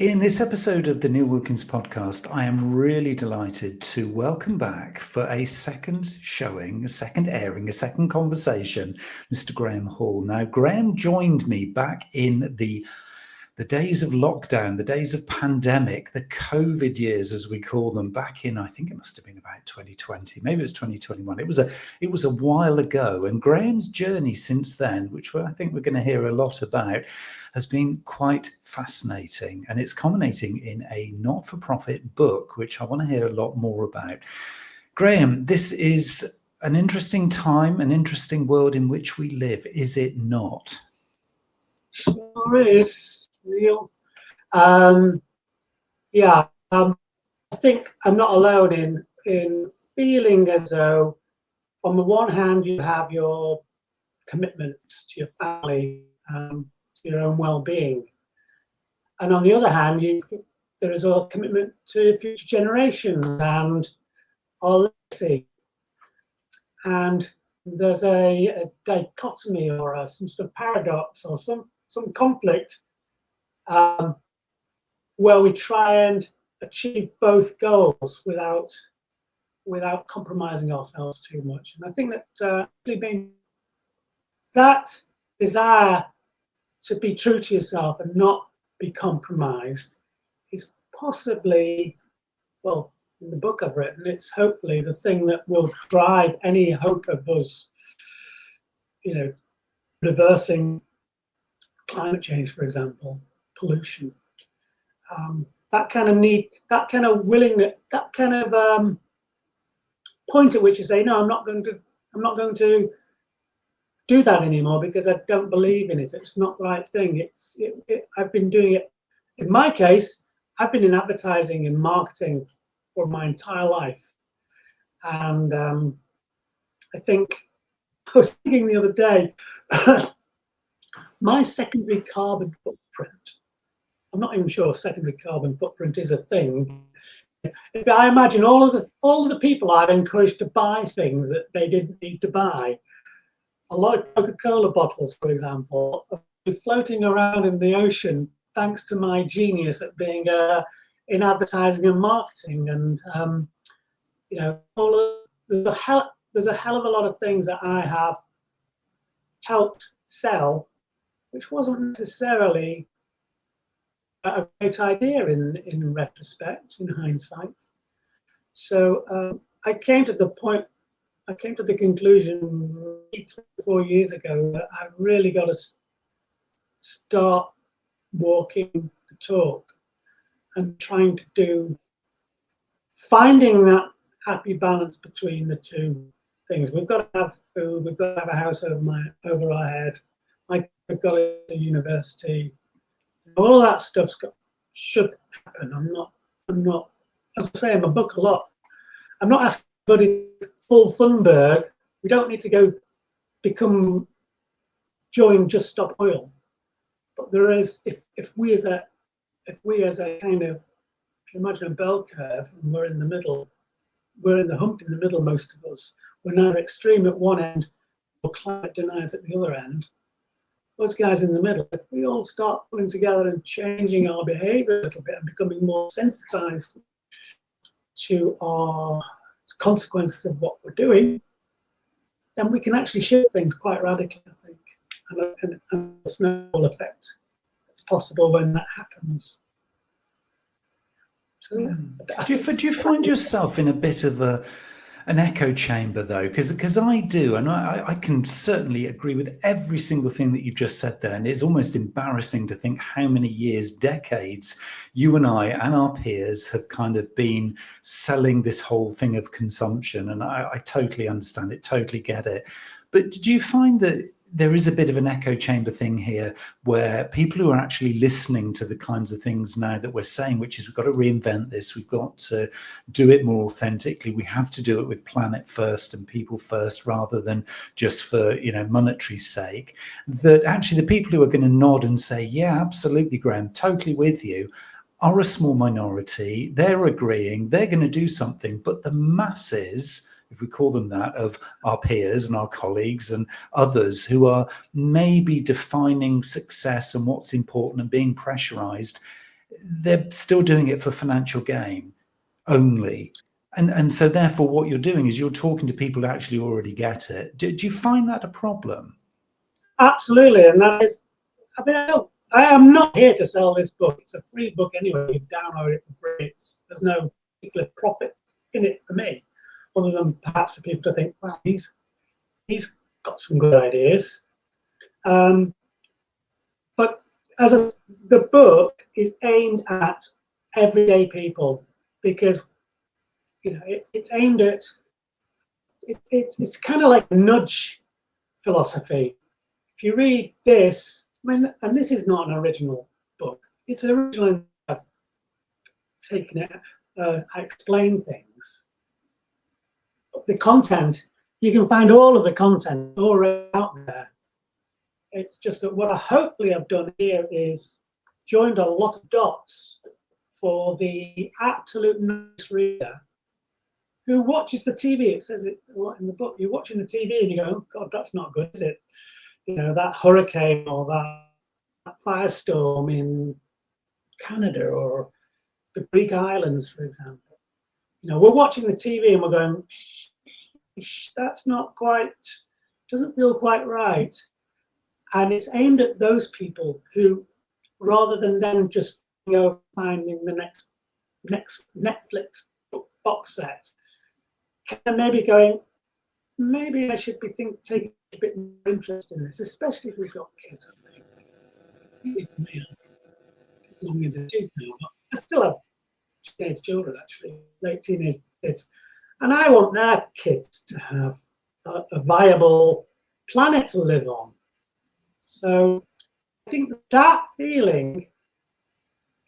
In this episode of the Neil Wilkins Podcast, I am really delighted to welcome back for a second showing, a second airing, a second conversation, Mr. Graham Hall. Now, Graham joined me back in the days of lockdown, the days of pandemic, the COVID years, as we call them, back in, I think it must have been about 2020, maybe it was 2021. It was a while ago. And Graham's journey since then, which I think we're going to hear a lot about, has been quite fascinating. And it's culminating in a not-for-profit book, which I want to hear a lot more about. Graham, this is an interesting time, an interesting world in which we live, is it not? Sure is, Neil. I think I'm not alone in feeling as though, on the one hand, you have your commitment to your family, to your own well-being, and on the other hand, there is a commitment to future generations and our legacy. And there's a dichotomy or some sort of paradox or some conflict where we try and achieve both goals without compromising ourselves too much. And I think that that desire to be true to yourself and not be compromised is possibly, well, in the book I've written, it's hopefully the thing that will drive any hope of us, reversing climate change, for example, pollution. That kind of need, that kind of willingness, that kind of point at which you say, no, I'm not going to do that anymore because I don't believe in it. It's not the right thing. I've been doing it. In my case, I've been in advertising and marketing for my entire life. And I think, I was thinking the other day, my secondary carbon footprint, I'm not even sure secondary carbon footprint is a thing. If I imagine all of the people I've encouraged to buy things that they didn't need to buy, a lot of Coca-Cola bottles, for example, are floating around in the ocean thanks to my genius at being in advertising and marketing. And there's a hell of a lot of things that I have helped sell, which wasn't necessarily a great idea in retrospect, in hindsight. So I came to the conclusion 3-4 years ago that I really got to start walking the talk and trying to finding that happy balance between the two things. We've got to have food, we've got to have a house over our head. We've got to go to university. All of that stuff should happen. I'm not, as I say in my book a lot, I'm not asking everybody full Thunberg. We don't need to go join Just Stop Oil. But there is, if we as a kind of, if you imagine a bell curve and we're in the middle, we're in the hump in the middle, most of us. We're neither extreme at one end or climate deniers at the other end. Those guys in the middle, if we all start pulling together and changing our behavior a little bit and becoming more sensitized to our consequences of what we're doing, then we can actually shift things quite radically, I think. And a snowball effect that's possible when that happens. So, yeah. Do you find yourself in a bit of an echo chamber, though? Because I do, and I can certainly agree with every single thing that you've just said there. And it's almost embarrassing to think how many years, decades, you and I and our peers have kind of been selling this whole thing of consumption. And I totally understand it, totally get it. But do you find that there is a bit of an echo chamber thing here where people who are actually listening to the kinds of things now that we're saying, which is we've got to reinvent this, we've got to do it more authentically, we have to do it with planet first and people first rather than just for, monetary sake, that actually the people who are going to nod and say, yeah, absolutely, Graham, totally with you, are a small minority. They're agreeing, they're going to do something, but the masses, if we call them that, of our peers and our colleagues and others who are maybe defining success and what's important and being pressurized, they're still doing it for financial gain only. And so therefore what you're doing is you're talking to people who actually already get it. Do you find that a problem? Absolutely. And that is, I mean, I am not here to sell this book. It's a free book anyway. You download it for free. There's no particular profit in it for me, other than perhaps for people to think, wow, he's got some good ideas. But the book is aimed at everyday people, because it's aimed at it's kind of like a nudge philosophy. If you read this, and this is not an original book. It's original. I've taken it. I explain things. The content, you can find all of the content already out there. It's just that what I hopefully have done here is joined a lot of dots for the absolute nice reader who watches the TV. It says it a lot in the book. You're watching the TV and you go, oh God, that's not good, is it? That hurricane or that firestorm in Canada or the Greek islands, for example. We're watching the TV and we're going, that's not quite, doesn't feel quite right. And it's aimed at those people who, rather than them just finding the next Netflix box set, can maybe going, maybe I should be taking a bit more interest in this, especially if we've got kids. I think for me, I'm long in the tooth now, but I still have teenage children, actually, late teenage kids, and I want their kids to have a viable planet to live on. So I think that feeling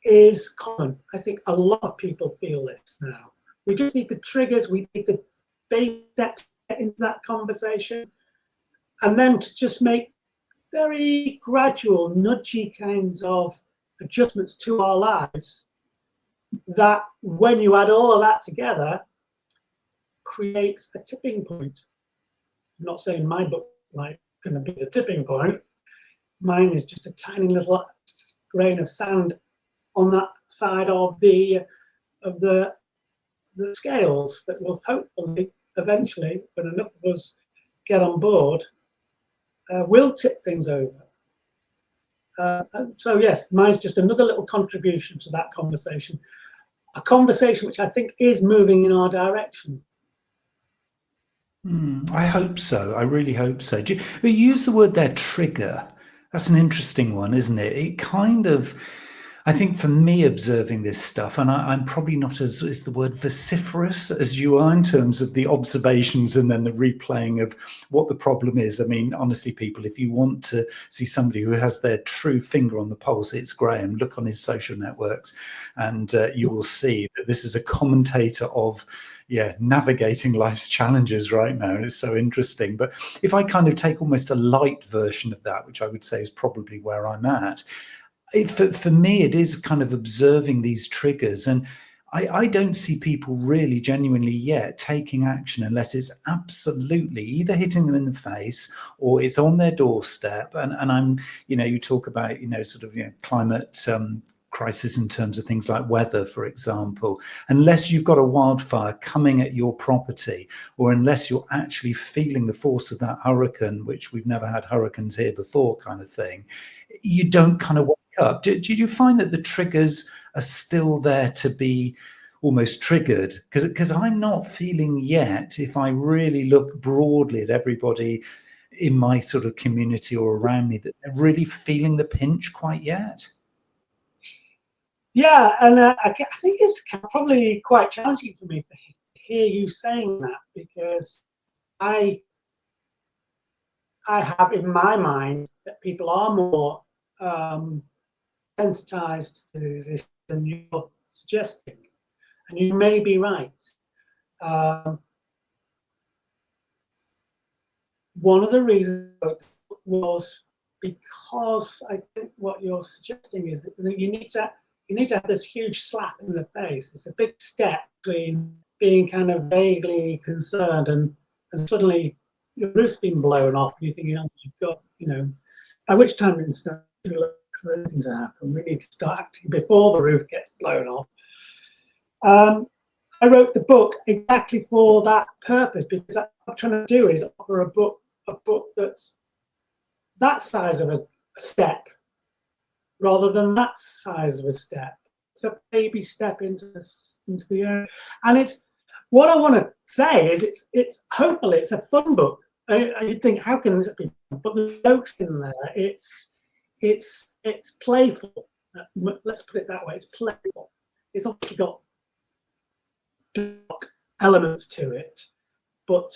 is common. I think a lot of people feel this now. We just need the triggers. We need the basic steps to get into that conversation, and then to just make very gradual, nudgy kinds of adjustments to our lives that, when you add all of that together, creates a tipping point. I'm not saying my book might going to be the tipping point. Mine is just a tiny little grain of sand on that side of the scales that will hopefully eventually, when enough of us get on board, will tip things over. So yes, mine's just another little contribution to that conversation, a conversation which I think is moving in our direction. I hope so. I really hope so. You use the word there, trigger. That's an interesting one, isn't it? It kind of, I think for me, observing this stuff, and I'm probably not as is the word vociferous as you are in terms of the observations and then the replaying of what the problem is. I mean, honestly, people, if you want to see somebody who has their true finger on the pulse, it's Graham. Look on his social networks and you will see that this is a commentator of navigating life's challenges right now. And it's so interesting. But if I kind of take almost a light version of that, which I would say is probably where I'm at, for me, it is kind of observing these triggers. And I don't see people really genuinely yet taking action unless it's absolutely either hitting them in the face or it's on their doorstep. And I'm, you talk about, climate crisis in terms of things like weather, for example. Unless you've got a wildfire coming at your property, or unless you're actually feeling the force of that hurricane, which we've never had hurricanes here before kind of thing, you don't kind of wake up. Do you find that the triggers are still there to be almost triggered? Because I'm not feeling yet, if I really look broadly at everybody in my sort of community or around me, that they're really feeling the pinch quite yet. Yeah, and I think it's probably quite challenging for me to hear you saying that, because I have in my mind that people are more sensitized to this than you're suggesting, and you may be right. One of the reasons was because I think what you're suggesting is that you need to have this huge slap in the face. It's a big step between being kind of vaguely concerned and suddenly your roof's been blown off and you're thinking, oh my God, by which time it's not too for anything to happen. We need to start acting before the roof gets blown off. I wrote the book exactly for that purpose, because what I'm trying to do is offer a book that's that size of a step rather than that size of a step. It's a baby step into the air. And it's what I want to say is it's hopefully it's a fun book. I think, how can this be fun? But the jokes in there, it's playful. Let's put it that way. It's playful. It's obviously got dark elements to it, but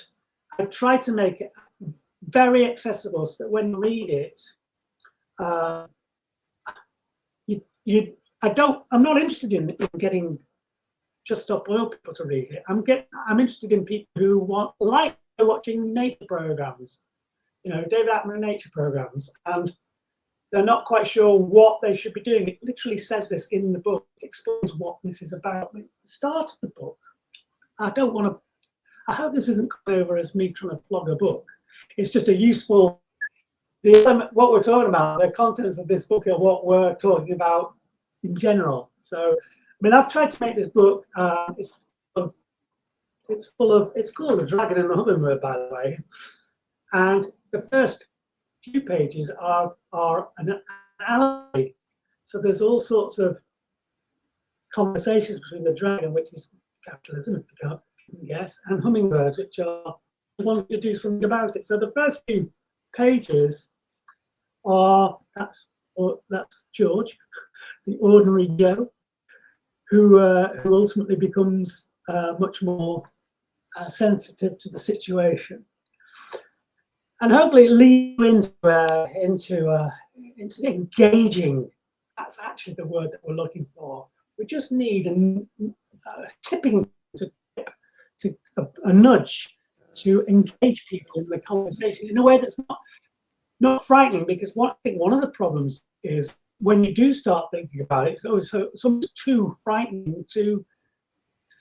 I've tried to make it very accessible so that when you read it, I'm not interested in getting just up oil people to read it. I'm interested in people who like watching nature programs, David Attenborough nature programs, and they're not quite sure what they should be doing. It literally says this in the book. It explains what this is about. At the start of the book, I hope this isn't come over as me trying to flog a book. It's just a useful, what we're talking about, the contents of this book are what we're talking about in general. So, I've tried to make this book, it's called The Dragon and The Hummingbird, by the way. And the first few pages are an allegory. So there's all sorts of conversations between the dragon, which is capitalism, if you can guess, and hummingbirds, which are wanting to do something about it. So the first few pages are that's George, the ordinary Joe, who ultimately becomes much more sensitive to the situation, and hopefully lead into engaging. That's actually the word that we're looking for. We just need a tipping a nudge to engage people in the conversation in a way that's not frightening, because I think one of the problems is when you do start thinking about it, it's always so too frightening to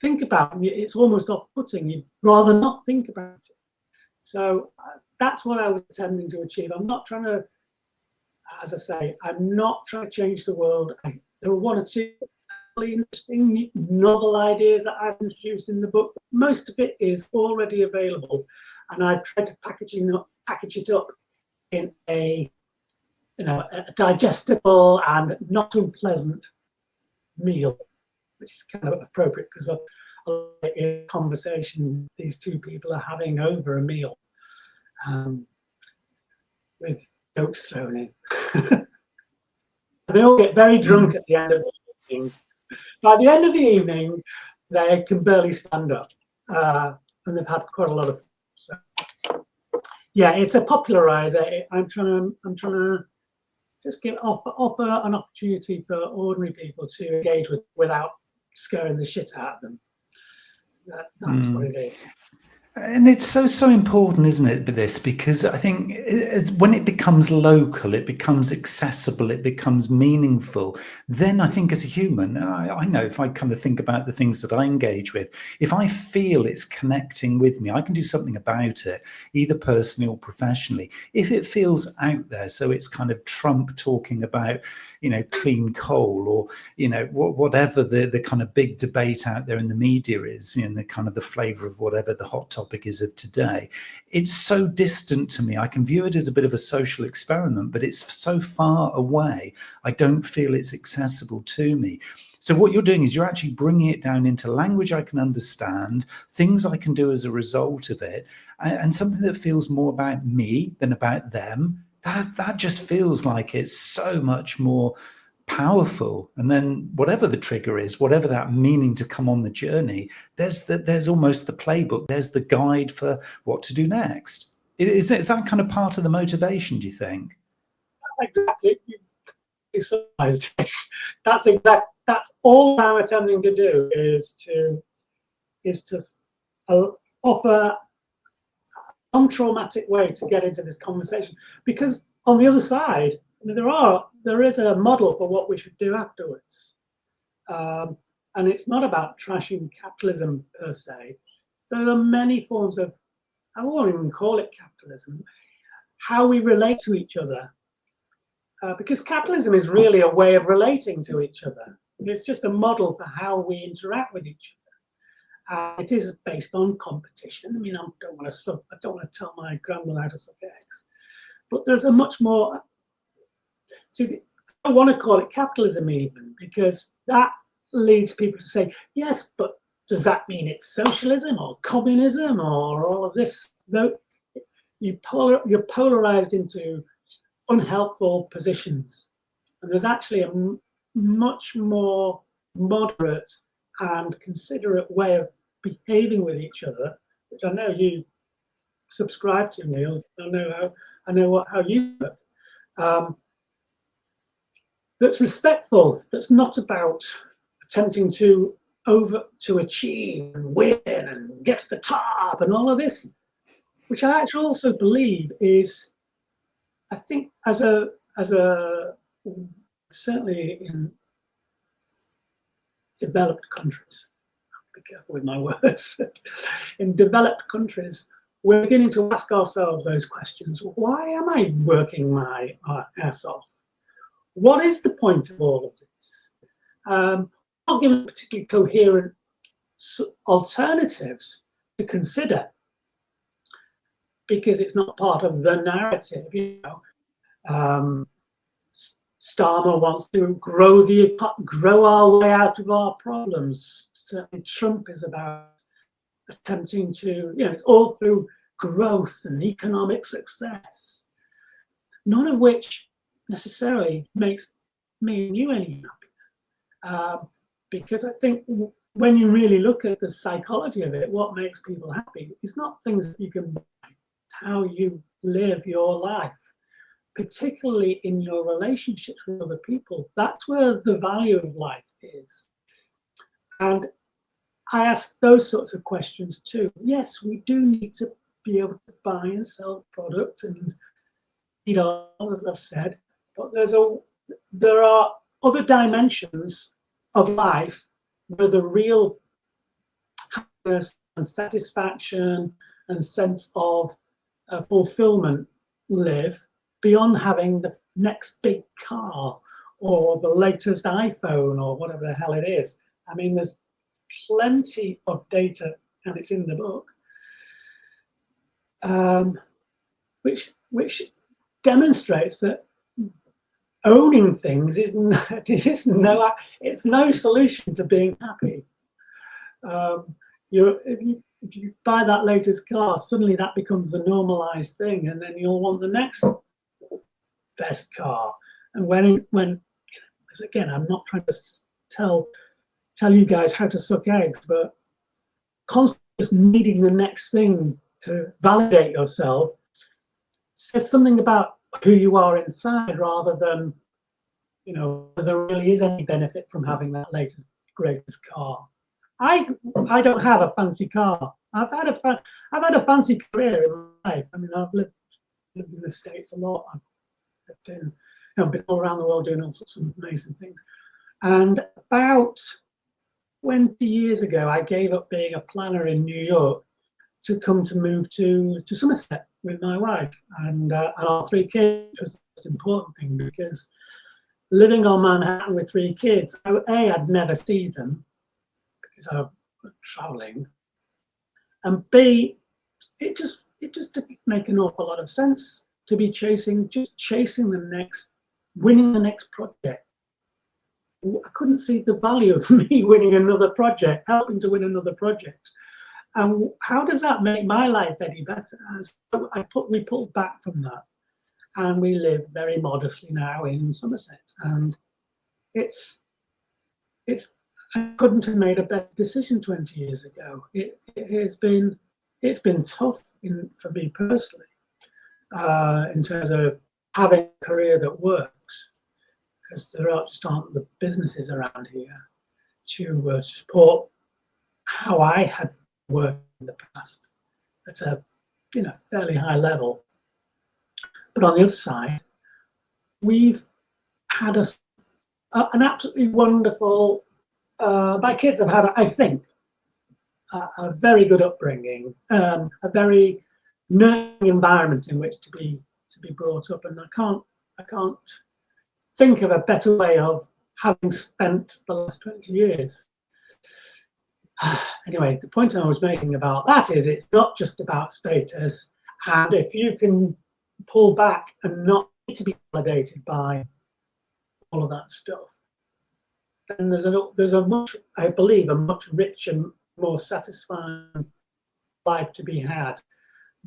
think about. It's almost off-putting. You'd rather not think about it. So that's what I was attempting to achieve. I'm not trying to, as I say, I'm not trying to change the world. There were one or two really interesting novel ideas that I've introduced in the book. Most of it is already available, and I've tried to package it up in a digestible and not unpleasant meal, which is kind of appropriate because of a conversation these two people are having over a meal, with jokes thrown in. They all get very drunk at the end of the evening. By the end of the evening, they can barely stand up, and they've had quite a lot of. So, yeah, it's a popularizer. I'm trying to just offer an opportunity for ordinary people to engage without scaring the shit out of them. That's what it is. And it's so important, isn't it, this? Because I think when it becomes local, it becomes accessible, it becomes meaningful. Then I think as a human, I know if I kind of think about the things that I engage with, if I feel it's connecting with me, I can do something about it, either personally or professionally. If it feels out there, so it's kind of Trump talking about, clean coal, or, whatever the kind of big debate out there in the media is, the kind of the flavor of whatever the hot topic is of today, it's so distant to me. I can view it as a bit of a social experiment, but it's so far away, I don't feel it's accessible to me. So what you're doing is you're actually bringing it down into language I can understand, things I can do as a result of it, and something that feels more about me than about them. That just feels like it's so much more powerful. And then whatever the trigger is, whatever that meaning to come on the journey, there's almost the playbook, there's the guide for what to do next. Is that kind of part of the motivation, do you think? Exactly. You've summarized it. That's all I'm attempting to do is to offer a non-traumatic way to get into this conversation, because on the other side, there is a model for what we should do afterwards, and it's not about trashing capitalism per se. There are many forms of, I won't even call it capitalism, how we relate to each other because capitalism is really a way of relating to each other. It's just a model for how we interact with each other. It is based on competition. I mean, I don't want to tell my grandmother how to suck eggs, but there's a much more. See, I want to call it capitalism even, because that leads people to say, yes, but does that mean it's socialism or communism or all of this? No, you're polarized into unhelpful positions. And there's actually a much more moderate and considerate way of behaving with each other, which I know you subscribe to, Neil. I know how you work. That's respectful. That's not about attempting to achieve and win and get to the top and all of this, which I actually also believe is, I think, as a certainly in developed countries, be careful with my words, in developed countries, we're beginning to ask ourselves those questions. Why am I working my ass off? What is the point of all of this? Not given particularly coherent alternatives to consider, because it's not part of the narrative. You know, Starmer wants to grow our way out of our problems. Certainly, Trump is about attempting to, it's all through growth and economic success, none of which necessarily makes me and you any happier. Because I think when you really look at the psychology of it, what makes people happy is not things that you can buy, it's how you live your life, particularly in your relationships with other people. That's where the value of life is. And I ask those sorts of questions too. Yes, we do need to be able to buy and sell product and eat all, as I've said, but there are other dimensions of life where the real happiness and satisfaction and sense of fulfillment live beyond having the next big car or the latest iPhone or whatever the hell it is. I mean, there's plenty of data, and it's in the book, which demonstrates that owning things is no solution to being happy. If you buy that latest car, suddenly that becomes the normalized thing, and then you'll want the next best car. And when again, I'm not trying to tell you guys how to suck eggs, but constantly just needing the next thing to validate yourself says something about who you are inside, rather than, whether there really is any benefit from having that latest, greatest car. I don't have a fancy car. I've had a fancy career in my life. I mean, I've lived in the States a lot. I've been all around the world doing all sorts of amazing things. And about 20 years ago, I gave up being a planner in New York to move to Somerset with my wife and our 3 kids. Was the most important thing, because living on Manhattan with 3 kids, I'd never see them because I was traveling, and B, it just didn't make an awful lot of sense to be chasing winning the next project. I couldn't see the value of me winning another project, helping to win another project. And how does that make my life any better? So we pulled back from that, and we live very modestly now in Somerset. And I couldn't have made a better decision 20 years ago. It's been tough for me personally, in terms of having a career that works, because there aren't the businesses around here to support how I had worked in the past at a fairly high level. But on the other side, we've had an absolutely wonderful. My kids have had, I think, a very good upbringing, a very nurturing environment in which to be brought up, and I can't think of a better way of having spent the last 20 years. Anyway, the point I was making about that is it's not just about status. And if you can pull back and not need to be validated by all of that stuff, then there's a much, I believe, a much richer, more satisfying life to be had.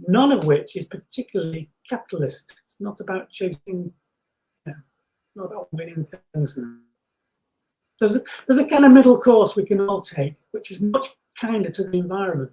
None of which is particularly capitalist. It's not about chasing, not about winning things. There's a kind of middle course we can all take, which is much kinder to the environment.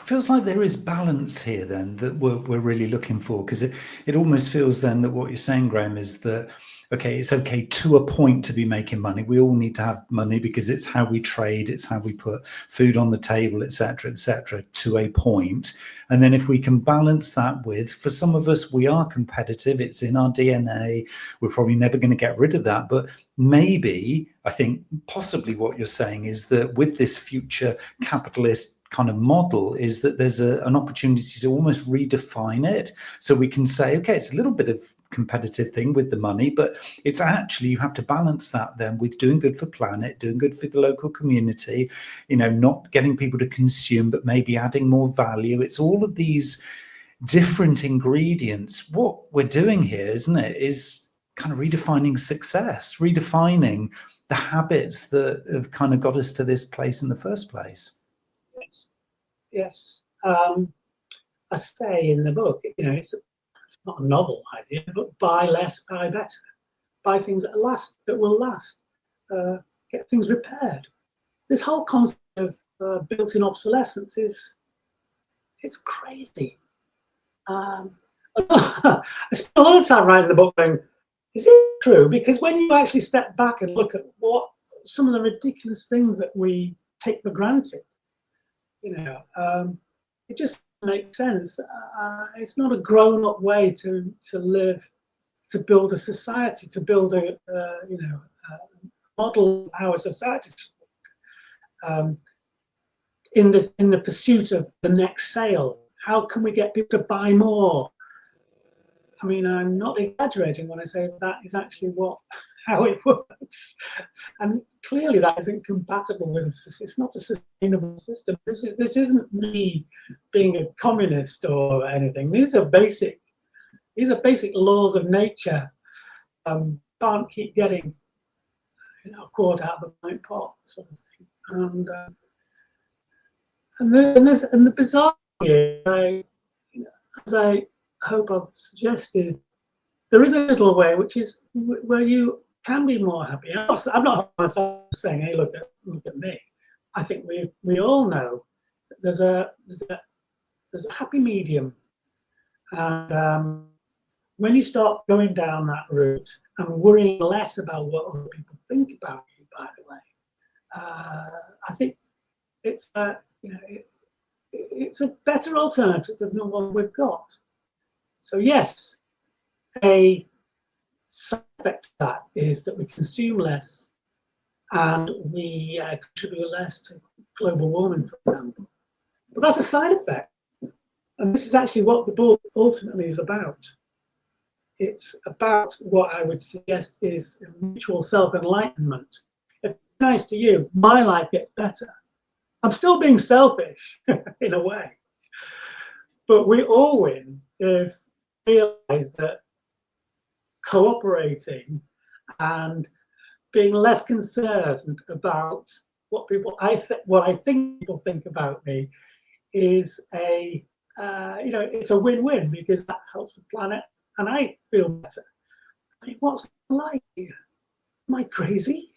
Feels like there is balance here then that we're really looking for, because it almost feels then that what you're saying, Graham, is that okay, it's okay to a point to be making money. We all need to have money because it's how we trade, it's how we put food on the table, etc., to a point. And then if we can balance that with, for some of us, we are competitive, it's in our DNA, we're probably never going to get rid of that. But maybe, I think possibly what you're saying is that with this future capitalist kind of model is that there's an opportunity to almost redefine it. So we can say, okay, it's a little bit of competitive thing with the money, but it's actually, you have to balance that then with doing good for planet, doing good for the local community, not getting people to consume, but maybe adding more value. It's all of these different ingredients. What we're doing here, isn't it, is kind of redefining success, redefining the habits that have kind of got us to this place in the first place. Yes. I say in the book, it's not a novel idea, but buy less, buy better. Buy things that will last. Get things repaired. This whole concept of built-in obsolescence it's crazy. I spent a lot of time writing the book going, is it true? Because when you actually step back and look at what some of the ridiculous things that we take for granted, it just makes sense. It's not a grown-up way to live, to build a society, to build a model of how a society should work. In the pursuit of the next sale, how can we get people to buy more? I mean, I'm not exaggerating when I say that is actually how it works. And clearly that isn't compatible with, it's not a sustainable system. This isn't me being a communist or anything. These are basic laws of nature. Can't keep getting a quart out of the pint pot, sort of thing. And the bizarre thing, as I hope I've suggested, there is a little way which is where you can be more happy. I'm not saying, hey, look at me. I think we all know that there's a happy medium, and when you start going down that route and worrying less about what other people think about you, by the way, I think it's it's a better alternative than the one we've got. So yes, a side effect of that is that we consume less and we contribute less to global warming, for example. But that's a side effect. And this is actually what the book ultimately is about. It's about what I would suggest is mutual self-enlightenment. If it's nice to you, my life gets better. I'm still being selfish in a way. But we all win if we realize that cooperating and being less concerned about what I think people think about me is it's a win-win, because that helps the planet and I feel better. I mean, what's it like here? Am I crazy?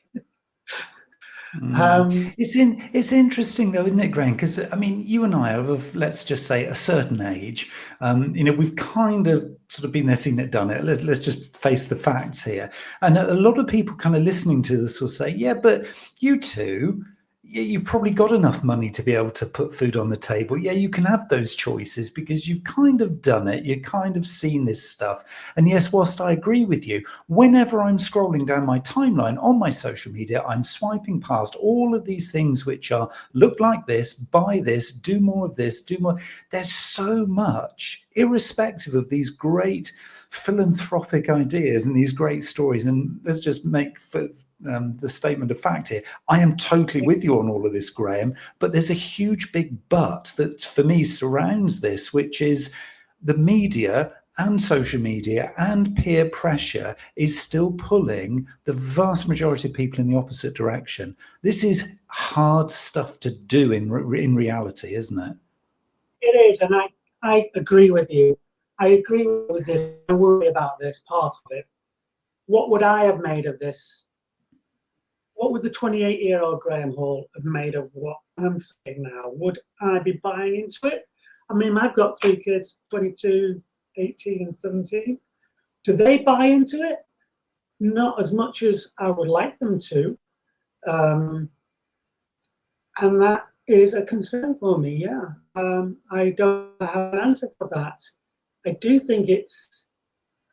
It's interesting though, isn't it, Graham? Because I mean, you and I are of, let's just say, a certain age. We've kind of sort of been there, seen it, done it. Let's just face the facts here. And a lot of people kind of listening to this will say, yeah, but you two, you've probably got enough money to be able to put food on the table. Yeah, you can have those choices because you've kind of done it. You've kind of seen this stuff. And yes, whilst I agree with you, whenever I'm scrolling down my timeline on my social media, I'm swiping past all of these things which are look like this, buy this, do more of this, do more. There's so much, irrespective of these great philanthropic ideas and these great stories. And let's just make the statement of fact here. I am totally with you on all of this, Graham, but there's a huge big but that for me surrounds this, which is the media and social media and peer pressure is still pulling the vast majority of people in the opposite direction. This is hard stuff to do in reality, isn't it? It is, and I agree with you. I agree with this. I worry about this part of it. What would I have made of this? What would the 28-year-old Graham Hall have made of what I'm saying now? Would I be buying into it? I mean, I've got 3 kids, 22, 18 and 17. Do they buy into it? Not as much as I would like them to. And that is a concern for me, yeah. I don't have an answer for that. I do think it's,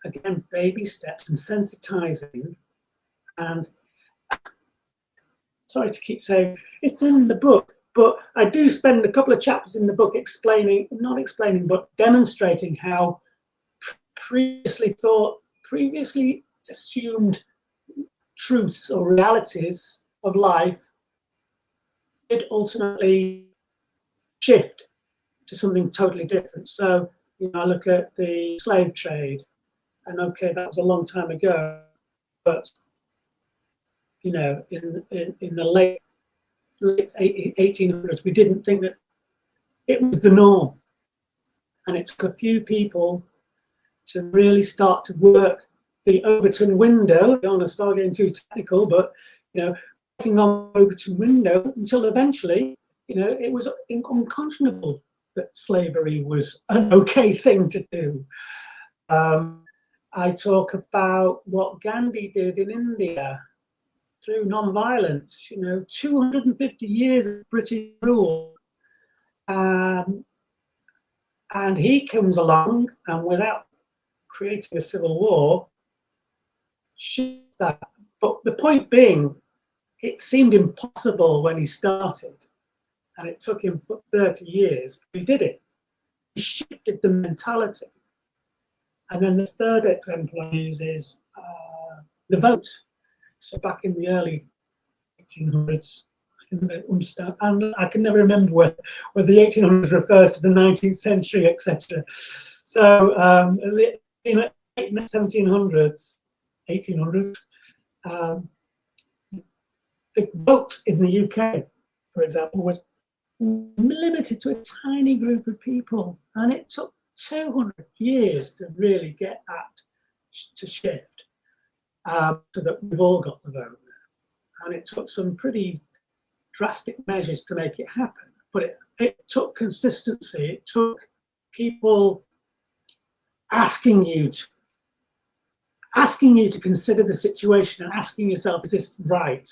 again, baby steps and sensitizing. And sorry to keep saying, it's in the book, but I do spend a couple of chapters in the book but demonstrating how previously assumed truths or realities of life did ultimately shift to something totally different. So, I look at the slave trade, and okay, that was a long time ago, but in the late 1800s, we didn't think that it was the norm, and it took a few people to really start to work the Overton window. I don't want to start getting too technical, but working on the Overton window until eventually, it was unconscionable that slavery was an okay thing to do. I talk about what Gandhi did in India through non-violence. 250 years of British rule, and he comes along and without creating a civil war, shift that. But the point being, it seemed impossible when he started, and it took him 30 years. He did it. He shifted the mentality. And then the third example I use is the vote. So back in the early 1800s, I can never understand, and I can never remember whether the 1800s refers to the 19th century, etc. So in the 1700s, 1800s, the vote in the UK, for example, was limited to a tiny group of people, and it took 200 years to really get that to shift, so that we've all got the vote now. And it took some pretty drastic measures to make it happen, but it took consistency. It took people asking you to consider the situation and asking yourself, is this right?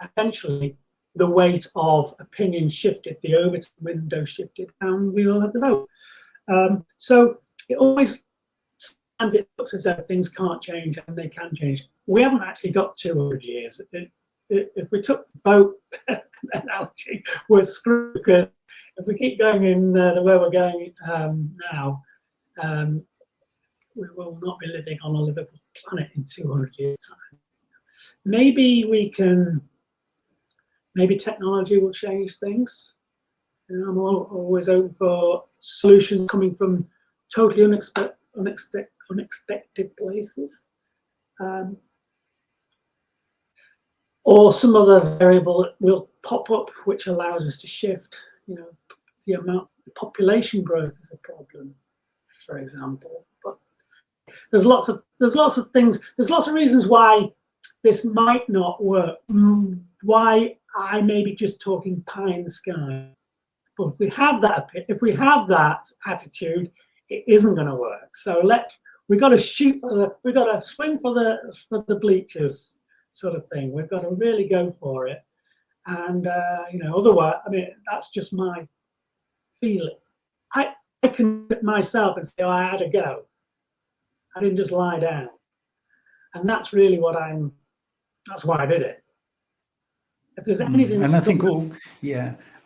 Eventually, the weight of opinion shifted, the Overton window shifted, and we all had the vote. So it always stands, it looks as though things can't change, and they can change. We haven't actually got 200 years. If we took the vote analogy, we're screwed, because if we keep going in the way we're going now, we will not be living on a livable planet in 200 years' time. Maybe technology will change things. I'm always open for solutions coming from totally unexpected places. Or some other variable that will pop up which allows us to shift. The population growth is a problem, for example. But there's lots of things. There's lots of reasons why this might not work. Why I may be just talking pie in the sky. But if we have that attitude, it isn't going to work. So we've got to swing for the bleachers, sort of thing. We've got to really go for it. And otherwise, that's just my feeling. I can look at myself and say, oh, I had a go. I didn't just lie down. And that's really that's why I did it. If there's anything, and I think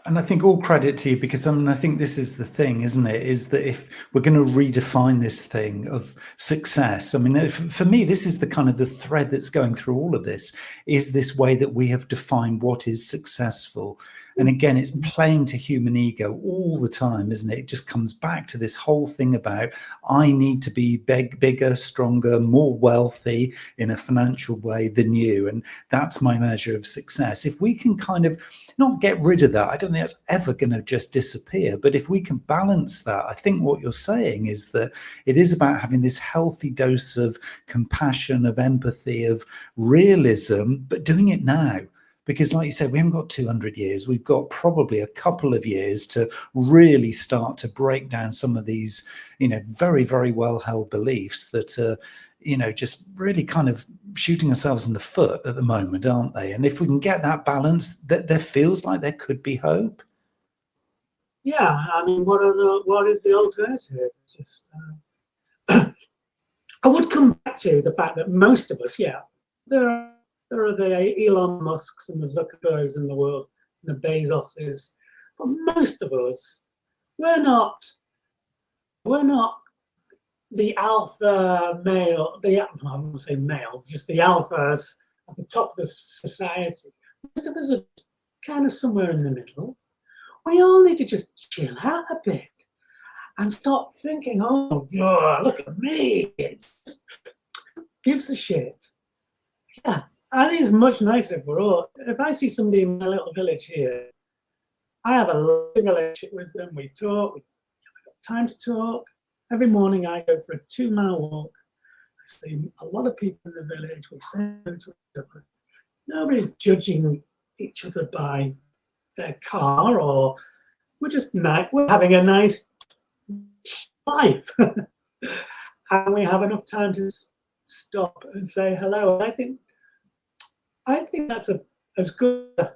And I think all credit to you, because I think this is the thing, isn't it? Is that if we're going to redefine this thing of success, for me, this is the kind of the thread that's going through all of this, is this way that we have defined what is successful. And again, it's playing to human ego all the time, isn't it? It just comes back to this whole thing about, I need to be bigger, stronger, more wealthy in a financial way than you. And that's my measure of success. If we can kind of not get rid of that, I don't think that's ever going to just disappear. But if we can balance that, I think what you're saying is that it is about having this healthy dose of compassion, of empathy, of realism, but doing it now. Because like you said, we haven't got 200 years. We've got probably a couple of years to really start to break down some of these, very, very well-held beliefs that are, just really kind of shooting ourselves in the foot at the moment, aren't they? And if we can get that balance, that there feels like there could be hope. Yeah, what is the alternative? Just, I would come back to the fact that most of us, there are the Elon Musks and the Zuckerbergs in the world, and the Bezoses, but most of us, we're not the alpha male, I won't say male, just the alphas at the top of the society. Most of us are kind of somewhere in the middle. We all need to just chill out a bit and stop thinking, oh, look at me. It's just, gives a shit. Yeah, I think it's much nicer for all. If I see somebody in my little village here, I have a lovely relationship with them. We talk, we've got time to talk. Every morning I go for a 2-mile walk. I see a lot of people in the village. We say to each other. Nobody's judging each other by their car, or we're having a nice life. And we have enough time to stop and say hello. I think that's as good a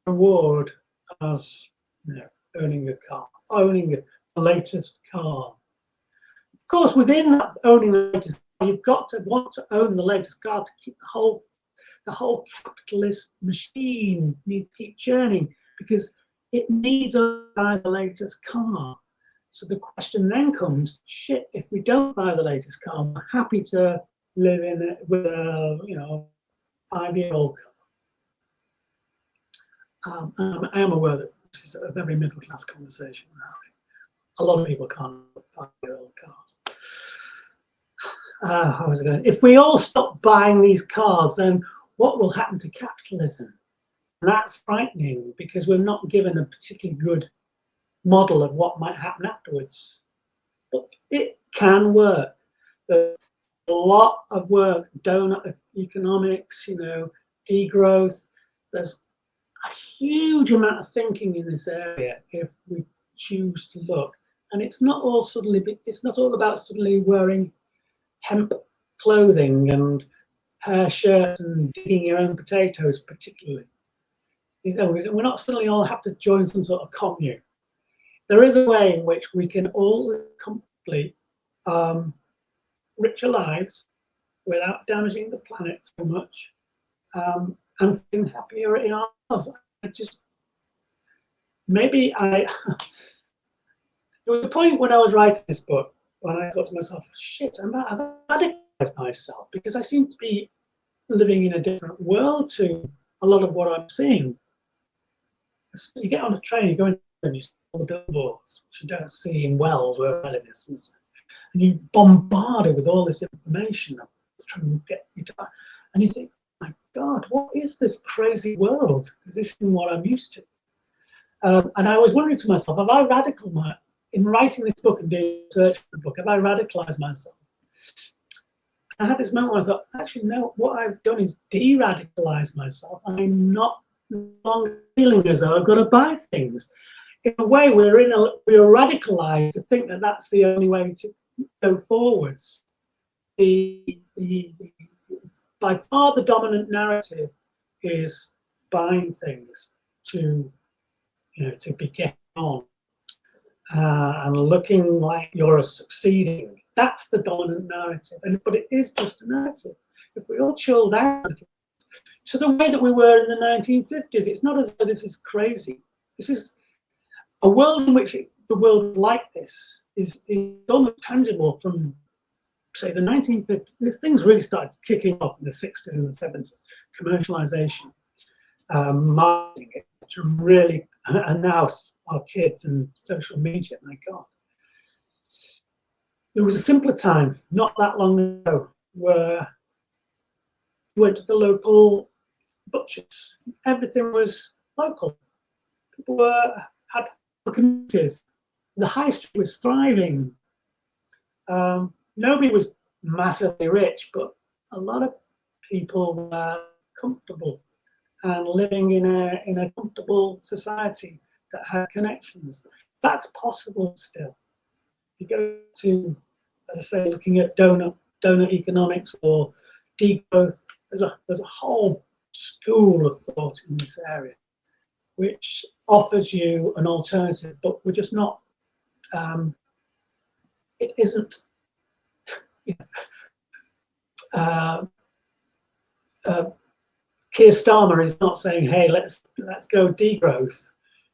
reward as owning a car, owning the latest car. Of course, within that owning the latest car, you've got to want to own the latest car to keep the whole capitalist machine needs to keep churning, because it needs to buy the latest car. So the question then comes, shit, if we don't buy the latest car, we're happy to live in it with a 5-year-old car. I am aware that this is a very middle class conversation now. A lot of people can't afford 5-year-old cars. How was it going? If we all stop buying these cars, then what will happen to capitalism? And that's frightening, because we're not given a particularly good model of what might happen afterwards. But it can work. There's a lot of work, donut economics, degrowth. There's a huge amount of thinking in this area if we choose to look. And it's not all about suddenly wearing hemp clothing and hair shirts and digging your own potatoes, particularly. We're not suddenly all have to join some sort of commune. There is a way in which we can all comfortably richer lives without damaging the planet so much, and feeling happier in our lives. There was a point when I was writing this book when I thought to myself, shit, I've radicalized myself, because I seem to be living in a different world to a lot of what I'm seeing. You get on a train, you go in and you see all the billboards, which you don't see in Wells where I live, and you bombarded with all this information trying to get you to, and you think, my God, what is this crazy world? Because this isn't what I'm used to. And I was wondering to myself, have I in writing this book and doing research for the book, have I radicalized myself? I had this moment where I thought, actually, no, what I've done is de-radicalize myself. I'm not longer feeling as though I've got to buy things. In a way, we're radicalized to think that that's the only way to go forwards. By far the dominant narrative is buying things to be getting on and looking like you're succeeding. That's the dominant narrative, but it is just a narrative. If we all chilled out to the way that we were in the 1950s, it's not as though this is crazy. This is a world in which the world like this is almost tangible from, say, the 1950s. Things really started kicking off in the 60s and the 70s. Commercialization, marketing, really, and now our kids and social media, my God. There was a simpler time, not that long ago, where you went to the local butchers. Everything was local. People had communities. The high street was thriving. Nobody was massively rich, but a lot of people were comfortable and living in a comfortable society that had connections. That's possible still. You go to, as I say, looking at donut economics or degrowth. There's a whole school of thought in this area, which offers you an alternative, but we're just not. It isn't. Keir Starmer is not saying, "Hey, let's go degrowth."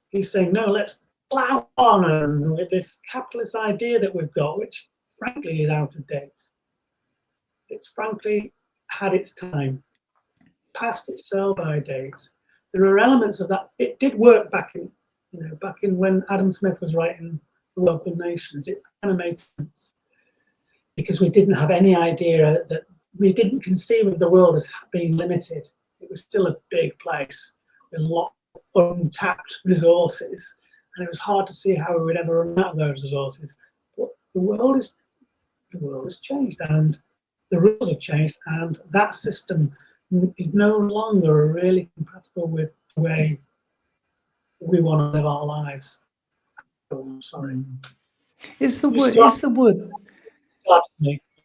He's saying, "No, let's plow on and with this capitalist idea that we've got, which frankly is out of date. It's frankly had its time, past its sell-by date. There are elements of that. It did work back in when Adam Smith was writing The Wealth of Nations. It kind of made sense because we didn't have any idea that we didn't conceive of the world as being limited. It was still a big place with lots of untapped resources, and it was hard to see how we would ever run out of those resources. But the world has changed, and the rules have changed, and that system is no longer really compatible with the way we want to live our lives. Oh, I'm sorry. Is the word?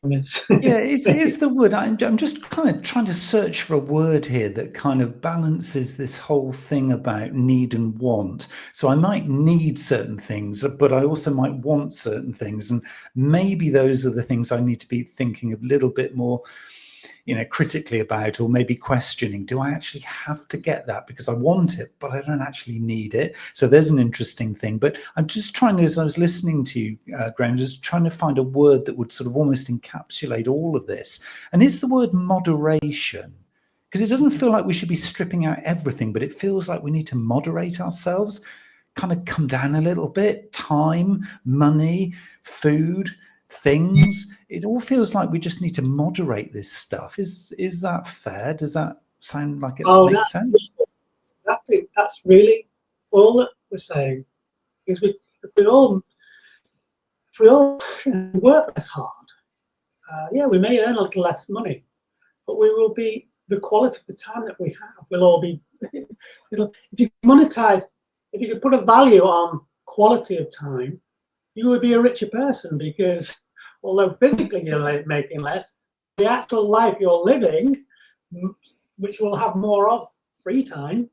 Yeah, it's the word. I'm just kind of trying to search for a word here that kind of balances this whole thing about need and want. So I might need certain things, but I also might want certain things, and maybe those are the things I need to be thinking a little bit more, critically about, or maybe questioning. Do I actually have to get that because I want it, but I don't actually need it? So there's an interesting thing. But I'm just trying to, as I was listening to you, Graham, just trying to find a word that would sort of almost encapsulate all of this. And it's the word moderation. Because it doesn't feel like we should be stripping out everything, but it feels like we need to moderate ourselves, kind of come down a little bit. Time, money, food, things. It all feels like we just need to moderate this stuff. Is that fair? Does that sound like it makes sense? Exactly. That's really all that we're saying. Is if we all work less hard, we may earn a little less money, but we will be, the quality of the time that we have will all be. If you could put a value on quality of time, you would be a richer person, because although physically you're making less, the actual life you're living, which will have more of free time,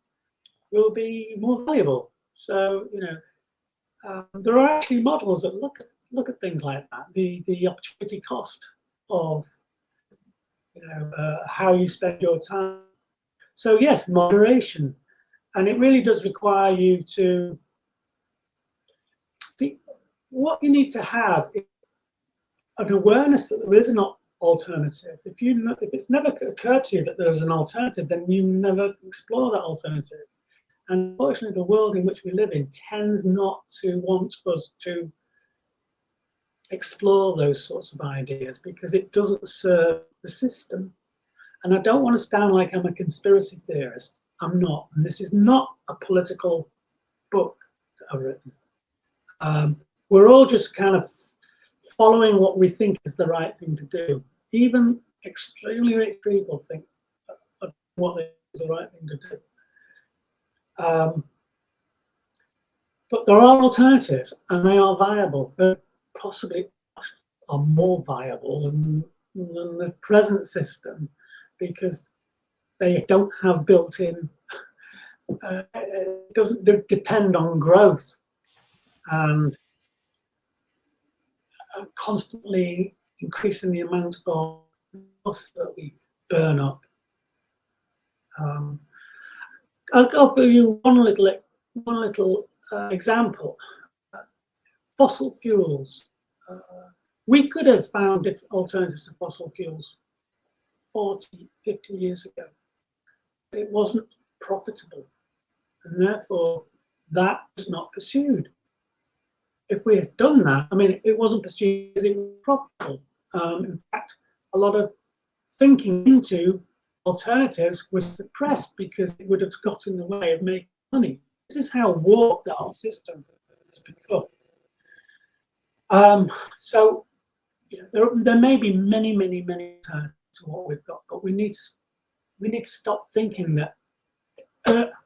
will be more valuable. So there are actually models that look at things like that. The opportunity cost of how you spend your time. So yes, moderation, and it really does require you to. What you need to have is an awareness that there is an alternative. If it's never occurred to you that there's an alternative, then you never explore that alternative. And unfortunately, the world in which we live in tends not to want us to explore those sorts of ideas because it doesn't serve the system. And I don't want to sound like I'm a conspiracy theorist. I'm not. And this is not a political book that I've written. We're all just kind of following what we think is the right thing to do. Even extremely rich people think what is the right thing to do. But there are alternatives, and they are viable. They possibly are more viable than the present system because they don't have built-in. It doesn't depend on growth and constantly increasing the amount of resources that we burn up. I'll offer you one little example, fossil fuels. We could have found alternatives to fossil fuels 40, 50 years ago. It wasn't profitable, and therefore that was not pursued. If we had done that, I mean, it wasn't pursued because it was profitable. In fact, a lot of thinking into alternatives was suppressed because it would have got in the way of making money. This is how warped the whole system has become. So there may be many alternatives to what we've got, but we need to stop thinking that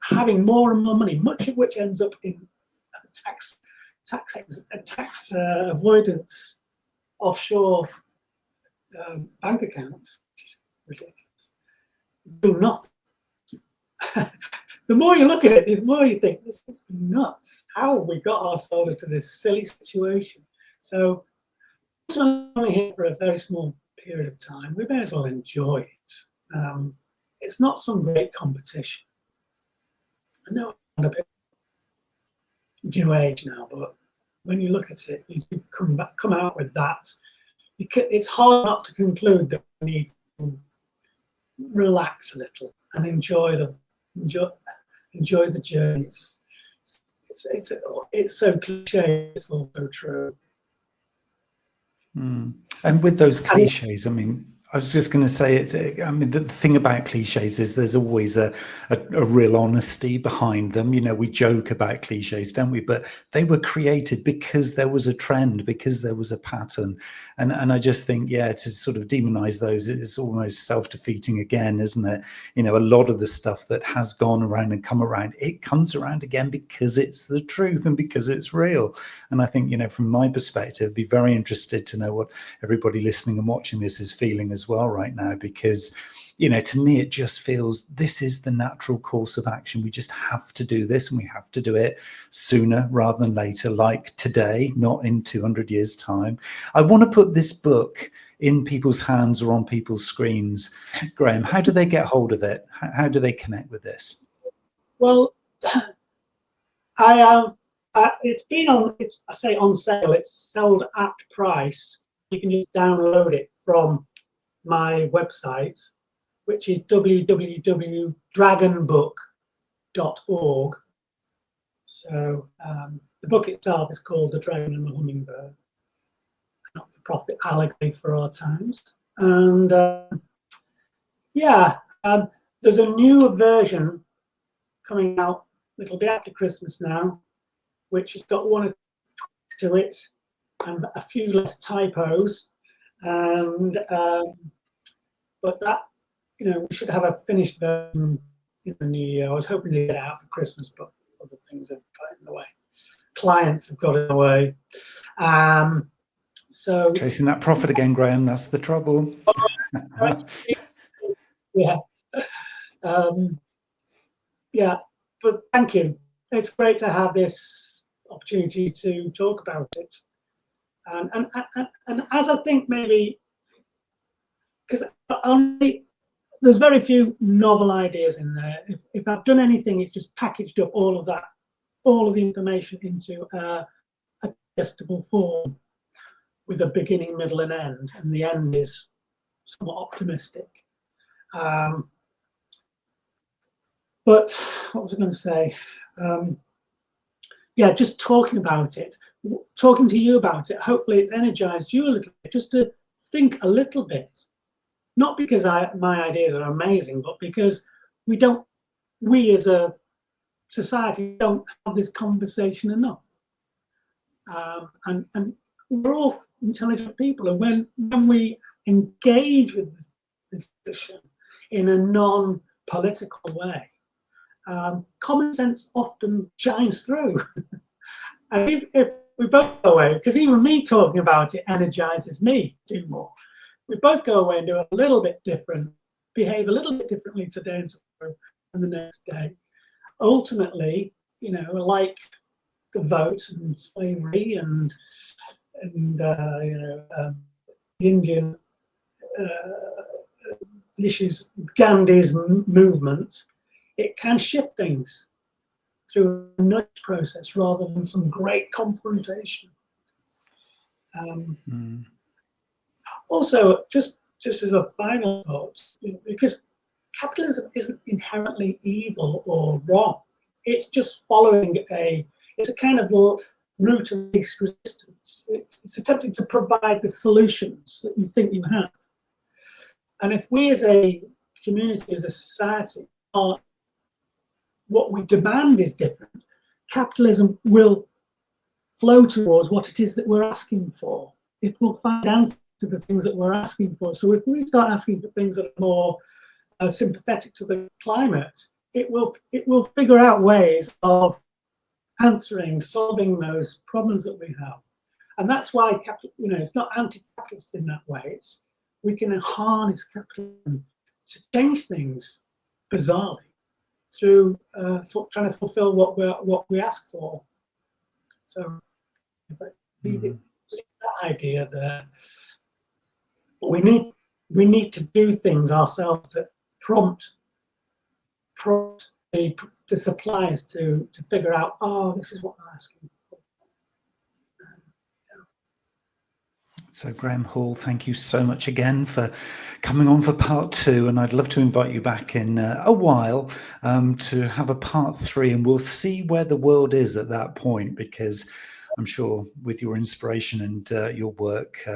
having more and more money, much of which ends up in tax avoidance, offshore bank accounts, which is ridiculous, do nothing. The more you look at it, the more you think, this is nuts. How have we got ourselves into this silly situation? So, we're only here for a very small period of time. We may as well enjoy it. It's not some great competition. I know I'm a bit new age now, but when you look at it, you come out with that. It's hard not to conclude that we need to relax a little and enjoy the journey. It's so cliche. It's also true. And with those cliches, I mean, I was just going to say, the thing about cliches is there's always a real honesty behind them. We joke about cliches, don't we? But they were created because there was a trend, because there was a pattern. And I just think, to sort of demonize those is almost self-defeating again, isn't it? A lot of the stuff that has gone around and come around, it comes around again because it's the truth and because it's real. And I think, from my perspective, I'd be very interested to know what everybody listening and watching this is feeling as well right now, because to me it just feels this is the natural course of action. We just have to do this, and we have to do it sooner rather than later, like today, not in 200 years time. I want to put this book in people's hands or on people's screens. Graham, how do they get hold of it? How do they connect with this? Well, I have on sale. It's sold at price. You can just download it from my website, which is www.dragonbook.org. So the book itself is called The Dragon and The Hummingbird, not-for-profit allegory for our times. And there's a new version coming out a little bit after Christmas now, which has got one to it and a few less typos. And but that, we should have a finished version in the new year. I was hoping to get it out for Christmas, but other things have got in the way. Clients have got in the way. So chasing that profit again, Graham. That's the trouble. But thank you. It's great to have this opportunity to talk about it. And as I think maybe, because there's very few novel ideas in there. If I've done anything, it's just packaged up all of the information into a digestible form with a beginning, middle, and end. And the end is somewhat optimistic. But what was I going to say? Just talking about it, talking to you about it, hopefully it's energized you a little bit, just to think a little bit. Not because my ideas are amazing, but because we as a society don't have this conversation enough. And we're all intelligent people, and when we engage with this discussion in a non-political way, common sense often shines through. And if we both go away, because even me talking about it energizes me to do more. We both go away and do a little bit different, behave a little bit differently today and tomorrow and the next day. Ultimately, like the vote and slavery and the Indian issues, Gandhi's movement, it can shift things through a nudge process rather than some great confrontation. Also, just as a final thought, because capitalism isn't inherently evil or wrong. It's just following it's a kind of route of least resistance. It's attempting to provide the solutions that you think you have. And if we as a community, as a society, what we demand is different, capitalism will flow towards what it is that we're asking for. It will find answers to the things that we're asking for. So if we start asking for things that are more sympathetic to the climate, it will figure out ways of solving those problems that we have. And that's why it's not anti-capitalist in that way. We can harness capitalism to change things bizarrely through trying to fulfill what we ask for. So leave that idea there. We need to do things ourselves to prompt the suppliers to figure out, this is what they're asking for. So Graham Hall, thank you so much again for coming on for part 2, and I'd love to invite you back in a while to have a part 3, and we'll see where the world is at that point, because I'm sure with your inspiration and your work,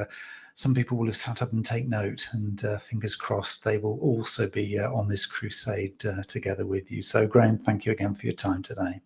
some people will have sat up and take note, and fingers crossed they will also be on this crusade together with you. So Graham, thank you again for your time today.